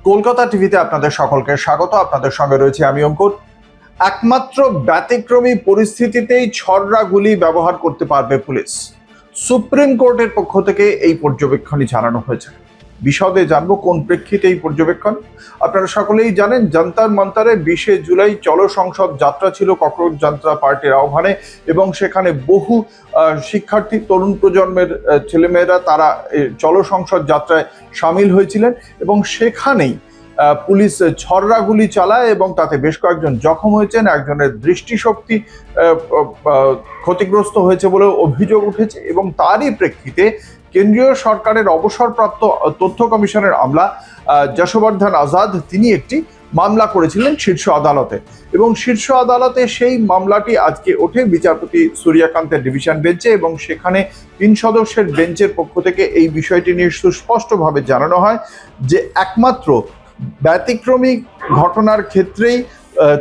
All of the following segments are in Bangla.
কলকাতা টিভিতে আপনাদের সকলকে স্বাগত। আপনাদের সঙ্গে রয়েছে আমি অঙ্কুর। একমাত্র ব্যতিক্রমী পরিস্থিতিতেই ছররা গুলি ব্যবহার করতে পারবে পুলিশ। সুপ্রিম কোর্টের পক্ষ থেকে এই পর্যবেক্ষণই জানানো হয়েছে। বিশদে জানবো কোন প্রেক্ষিতে এই পর্যবেক্ষণ। আপনারা সকলেই জানেন, যন্তর মন্তরে 20 জুলাই চলো সংসদ যাত্রা ছিল ককরোচ জনতা পার্টির আহ্বানে, এবং সেখানে বহু শিক্ষার্থী, তরুণ প্রজন্মের ছেলেমেয়েরা তারা চলো সংসদ যাত্রায় সামিল হয়েছিলেন, এবং সেখানেই পুলিশ ছররা গুলি চালায় এবং তাতে বেশ কয়েকজন জখম হয়েছেন। একজনের দৃষ্টিশক্তি ক্ষতিগ্রস্ত হয়েছে বলে অভিযোগ উঠেছে, এবং তারই প্রেক্ষিতে কেন্দ্রীয় সরকারের অবসরপ্রাপ্ত তথ্য কমিশনের আমলা যশবর্ধন আজাদ তিনি একটি মামলা করেছিলেন শীর্ষ আদালতে, এবং শীর্ষ আদালতে সেই মামলাটি আজকে ওঠে বিচারপতি সূর্যকান্তের ডিভিশন বেঞ্চে, এবং সেখানে 3 সদস্যের বেঞ্চের পক্ষ থেকে এই বিষয়টি নিয়ে সুস্পষ্টভাবে জানানো হয় যে একমাত্র ব্যতিক্রমী ঘটনার ক্ষেত্রেই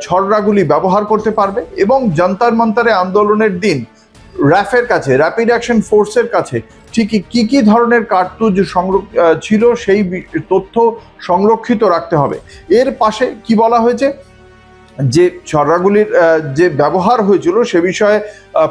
ছররাগুলি ব্যবহার করতে পারবে, এবং যন্তর মন্তরে আন্দোলনের দিন র্যাফের কাছে, র্যাপিড অ্যাকশন ফোর্সের কাছে ঠিকই কি কি ধরনের কার্তুজ ছিল সেই তথ্য সংরক্ষিত রাখতে হবে। এর পাশে কি বলা হয়েছে যে ছররাগুলির যে ব্যবহার হয়েছিল সে বিষয়ে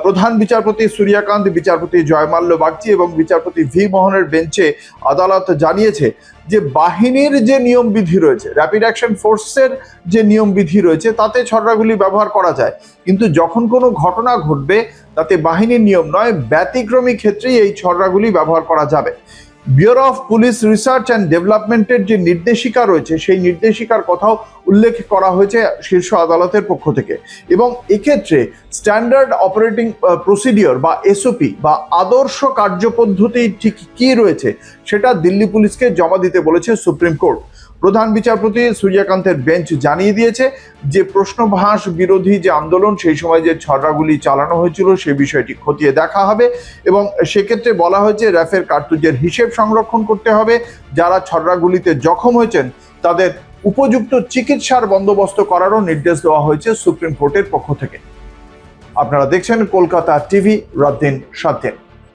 প্রধান বিচারপতি সূর্যকান্ত, বিচারপতি জয়মাল্য বাগচি এবং বিচারপতি ভি মোহনের বেঞ্চে আদালত জানিয়েছে যে বাহিনীর যে নিয়মবিধি রয়েছে, র্যাপিড অ্যাকশন ফোর্সের যে নিয়মবিধি রয়েছে তাতে ছররাগুলি ব্যবহার করা যায়, কিন্তু যখন কোনো ঘটনা ঘটবে তাতে বাহিনীর নিয়ম নয়, ব্যতিক্রমী ক্ষেত্রেই এই ছররাগুলি ব্যবহার করা যাবে। Bureau of police research and ডেভেলপমেন্টের যে নির্দেশিকা রয়েছে সেই নির্দেশিকার কথাও উল্লেখ করা হয়েছে শীর্ষ আদালতের পক্ষ থেকে, এবং এক্ষেত্রে স্ট্যান্ডার্ড অপারেটিং প্রসিডিওর বা এসওপি বা আদর্শ কার্যপদ্ধতি ঠিক কী রয়েছে সেটা দিল্লি পুলিশকে জমা দিতে বলেছে সুপ্রিম কোর্ট। প্রধান বিচারপতি সূর্যকান্তের বেঞ্চ জানিয়ে দিয়েছে যে প্রশ্নভাস বিরোধী যে আন্দোলন সেই সময় যে ছররাগুলি চালানো হয়েছিল সে বিষয়টি খতিয়ে দেখা হবে, এবং সেক্ষেত্রে বলা হয়েছে র্যাফের কার্তুজের হিসেব সংরক্ষণ করতে হবে। যারা ছররাগুলিতে জখম হয়েছেন তাদের উপযুক্ত চিকিৎসার বন্দোবস্ত করারও নির্দেশ দেওয়া হয়েছে সুপ্রিম কোর্টের পক্ষ থেকে। আপনারা দেখছেন কলকাতা টিভি, রাত দিন 7 দিন।